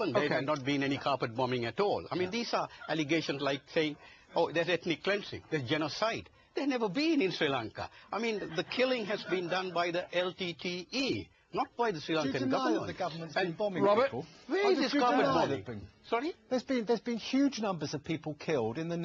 happened. There had not been any carpet bombing at all. I mean, these are allegations like saying, oh, there's ethnic cleansing, there's genocide. There's never been in Sri Lanka. I mean, the killing has been done by the LTTE, not by the Sri Lankan government. The government's been bombing Robert, people. Where is this carpet bombing? Sorry? There's been huge numbers of people killed in the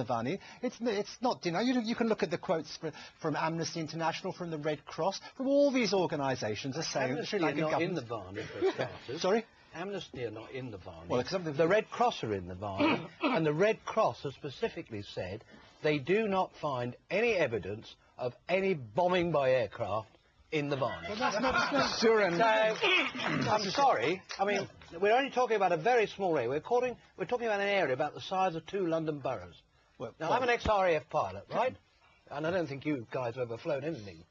Vani. It's not, you know, you can look at the quotes from Amnesty International, from the Red Cross, from all these organisations are saying Amnesty Sri Lankan are not in government. the Vani, for starters. Sorry? Amnesty are not in the Vani. Well, because the Red Cross are in the Vani, and the Red Cross has specifically said they do not find any evidence of any bombing by aircraft in the Vani. Well, that's not Suren. So, I'm sorry. I mean, we're only talking about a very small area. We're talking about an area about the size of 2 London boroughs. Now, I'm an ex-RAF pilot, right? And I don't think you guys have ever flown anything.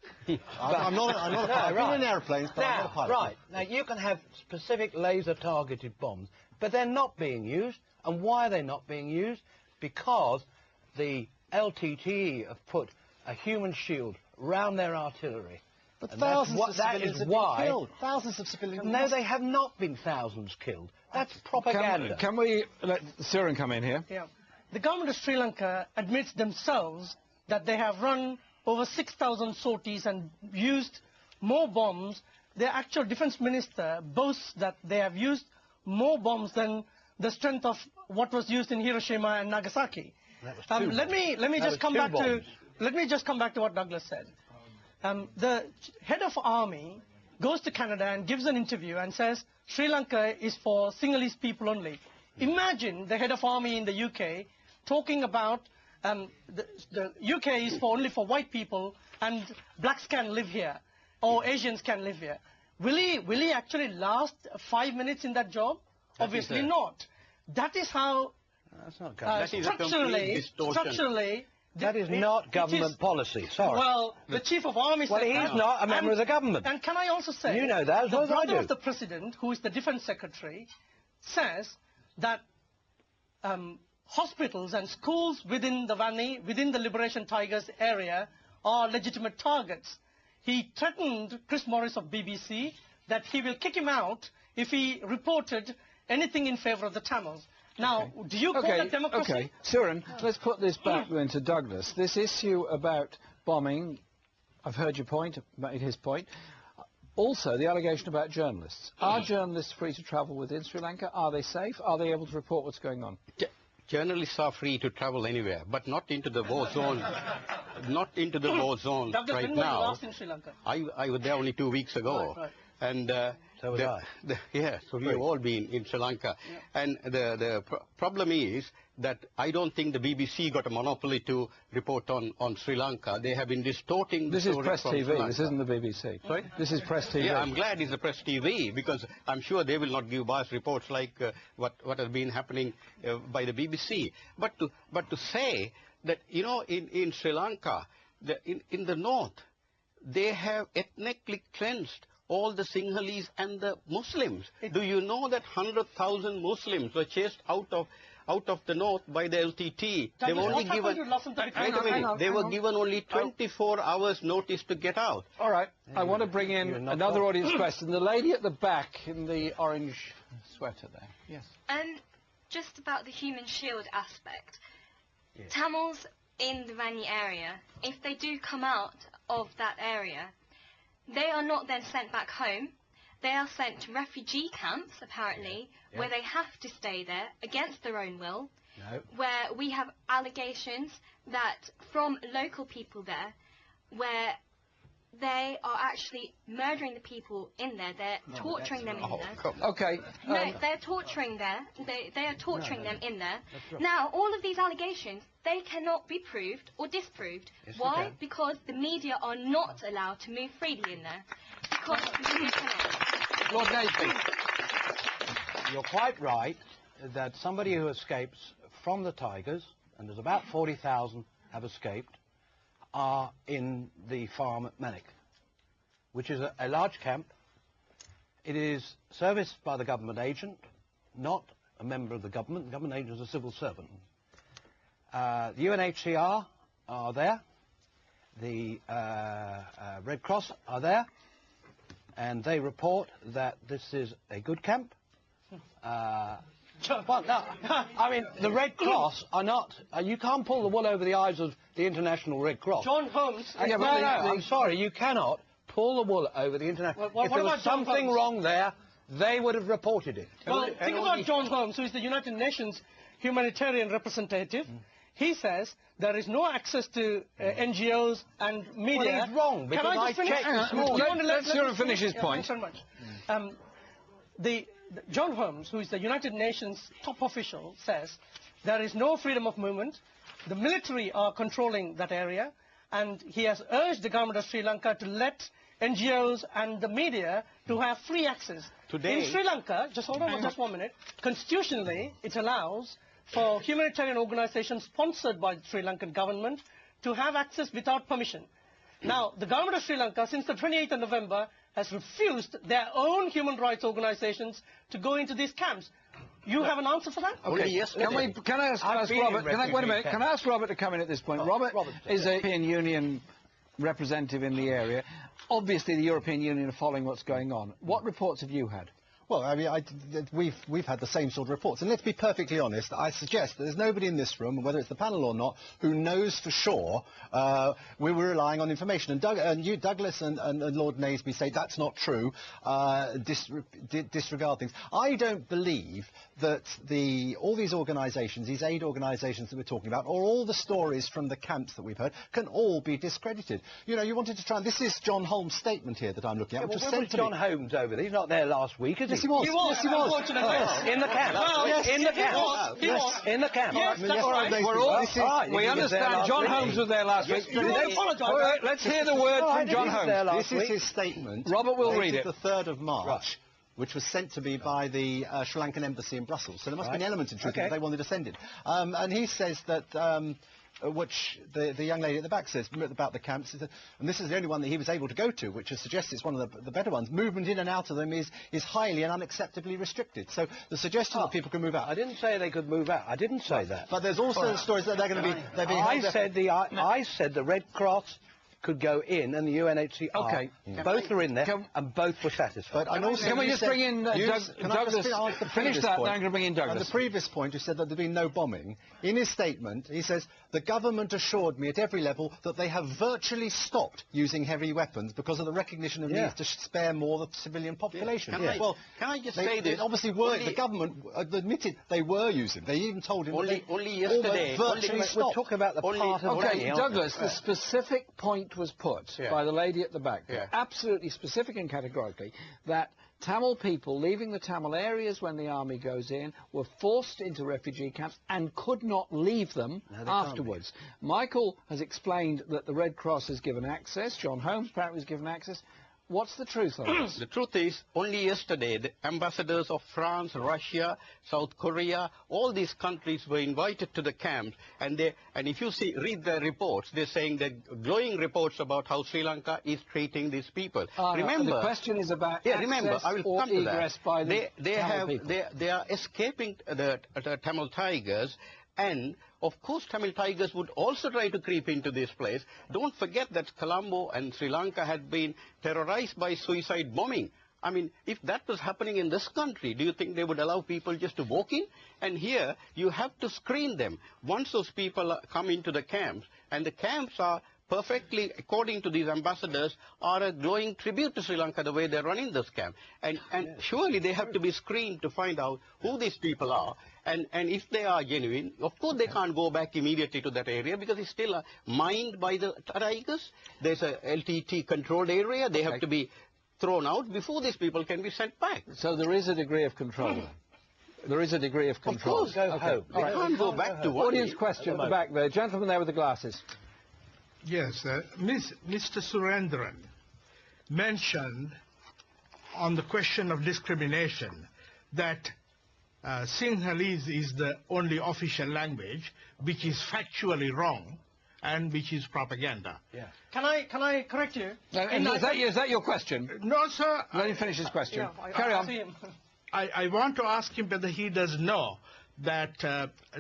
I'm not a pilot. I've been in airplanes, but I'm not a pilot. Right. Now, you can have specific laser-targeted bombs, but they're not being used. And why are they not being used? Because the LTTE have put a human shield round their artillery. But thousands of civilians have been killed. Thousands of civilians. No, they have not been thousands killed. That's propaganda. Can we let Suren come in here? Yeah. The government of Sri Lanka admits themselves that they have run over 6,000 sorties and used more bombs. Their actual defense minister boasts that they have used more bombs than the strength of what was used in Hiroshima and Nagasaki. Let me just come back to what Douglas said. The head of army goes to Canada and gives an interview and says Sri Lanka is for Sinhalese people only. Imagine the head of army in the UK talking about the UK is only for white people and blacks can live here or Asians can live here. Will he actually last 5 minutes in that job? Obviously not. That is how that's not government. structurally that is not government policy. Sorry. Well, the chief of army said he's not a member of the government. And can I also say, you know that as well as I do. The brother of the president, who is the defense secretary, says that hospitals and schools within the Vani, within the Liberation Tigers area, are legitimate targets. He threatened Chris Morris of BBC that he will kick him out if he reported anything in favour of the Tamils. Now, do you call that democracy? Okay, Suren, let's put this back then to Douglas. This issue about bombing, I've heard your point, made his point. Also, the allegation about journalists. Are journalists free to travel within Sri Lanka? Are they safe? Are they able to report what's going on? Journalists are free to travel anywhere, but not into the war zone. Not into the war zone Douglas, right when were you now. last in Sri Lanka? I was there only 2 weeks ago. Right. And so was I. So we've all been in Sri Lanka. Yeah. And the problem is that I don't think the BBC got a monopoly to report on Sri Lanka. They have been distorting the story. This is Press TV, this isn't the BBC. Sorry? This is Press TV. Yeah, I'm glad it's the Press TV, because I'm sure they will not give biased reports like what has been happening by the BBC. But to say that, you know, in Sri Lanka, in the north, they have ethnically cleansed all the Sinhalese and the Muslims. Do you know that 100,000 Muslims were chased out of the north by the LTT? They were only given. They were given only 24 hours notice to get out. All right. I want to bring in another audience question. The lady at the back in the orange sweater there. Yes. Just about the human shield aspect. Yes. Tamils in the Vani area, if they do come out of that area, they are not then sent back home. They are sent to refugee camps, apparently, where they have to stay there against their own will, where we have allegations that from local people there, where they are actually murdering the people in there. They're torturing them in there. Okay. No, they're torturing there. They are torturing them in there. Now, all of these allegations, they cannot be proved or disproved. Yes, why? Because the media are not allowed to move freely in there. Because you cannot. Lord Nathan, you're quite right that somebody who escapes from the Tigers, and there's about 40,000 have escaped, are in the farm at Manic, which is a large camp. It is serviced by the government agent, not a member of the government. The government agent is a civil servant. The UNHCR are there. The Red Cross are there. And they report that this is a good camp. Well, no, I mean, the Red Cross are not... you can't pull the wool over the eyes of the International Red Cross. John Holmes... No, I'm sorry, you cannot pull the wool over the International... Well, if there was something wrong there, they would have reported it. Well, think about John Holmes, who is the United Nations humanitarian representative. He says there is no access to NGOs and media. Well, he's wrong, because Can I just finish? Let's hear him finish his point. Thanks very much. John Holmes, who is the United Nations top official, says there is no freedom of movement. The military are controlling that area, and he has urged the government of Sri Lanka to let NGOs and the media to have free access. Today, in Sri Lanka, just hold on for just 1 minute, constitutionally it allows for humanitarian organizations sponsored by the Sri Lankan government to have access without permission. Now, the government of Sri Lanka, since the 28th of November, has refused their own human rights organizations to go into these camps. You have an answer for that? Okay. Yes. Can I ask Robert? Wait a minute. Can I ask Robert to come in at this point? Robert is a European Union representative in the area. Obviously, the European Union are following what's going on. What reports have you had? Well, I mean, we've had the same sort of reports. And let's be perfectly honest, I suggest that there's nobody in this room, whether it's the panel or not, who knows for sure we were relying on information. And Douglas and Lord Naseby say that's not true, disregard things. I don't believe that all these organisations, these aid organisations that we're talking about, or all the stories from the camps that we've heard, can all be discredited. You know, you wanted to try... This is John Holmes' statement here that I'm looking at, which was sent to John Holmes over there? He's not there last week, is he? Yes, he was. Yes, he was. Yes. In the camp. Yes, in the camp. He was. In the camp. Yes, that's right. We understand John Holmes was there last week. All right, let's hear the word from John Holmes. This is his statement. Robert will read it. The 3rd of March. Which was sent to me by the Sri Lankan embassy in Brussels. So there must be an element in truth that they wanted to send it. And he says that, which the young lady at the back says about the camps, and this is the only one that he was able to go to, which suggests it's one of the better ones. Movement in and out of them is highly and unacceptably restricted. So the suggestion that people can move out. I didn't say they could move out. I didn't say that. But there's also stories that they're going to be... I said the Red Cross could go in, and the UNHCR. Both are in there, and both were satisfied. But can we just bring in Douglas? Finish that, then I'm going to bring in Douglas. On the previous point, you said that there'd been no bombing. In his statement, he says, the government assured me at every level that they have virtually stopped using heavy weapons because of the recognition of needs to spare more the civilian population. Can I just say this? Obviously, the government admitted they were using. They even told him only yesterday. We're talking about the part of Douglas, the specific point was put by the lady at the back, absolutely specific and categorically, that Tamil people leaving the Tamil areas when the army goes in were forced into refugee camps and could not leave them afterwards. Michael has explained that the Red Cross has given access. John Holmes apparently has given access. What's the truth on this? The truth is, only yesterday, the ambassadors of France, Russia, South Korea, all these countries were invited to the camps, and if you read their reports, they're saying glowing reports about how Sri Lanka is treating these people. Remember, the question is about access I will or come to egress that. by the Tamil people. They are escaping the Tamil Tigers. And, of course, Tamil Tigers would also try to creep into this place. Don't forget that Colombo and Sri Lanka had been terrorized by suicide bombing. I mean, if that was happening in this country, do you think they would allow people just to walk in? And here, you have to screen them. Once those people come into the camps, and the camps are perfectly, according to these ambassadors, are a glowing tribute to Sri Lanka, the way they're running this camp. And surely they have to be screened to find out who these people are. And if they are genuine, of course they can't go back immediately to that area because it's still mined by the Tigers. There's a LTTE controlled area. They have to be thrown out before these people can be sent back. So there is a degree of control then? There is a degree of control. Of course. Go home. They can't go back to one. Audience question at the back there. Gentleman there with the glasses. Yes, Mr. Surendran mentioned on the question of discrimination that Sinhalese is the only official language, which is factually wrong and which is propaganda. Yeah. Can I correct you? Is that your question? No, sir. Let him finish his question. Carry on. I want to ask him whether he does know that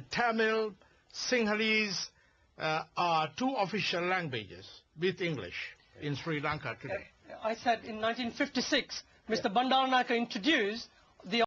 Tamil, Sinhalese are two official languages with English in Sri Lanka today. I said in 1956, Mr. Bandaranaike introduced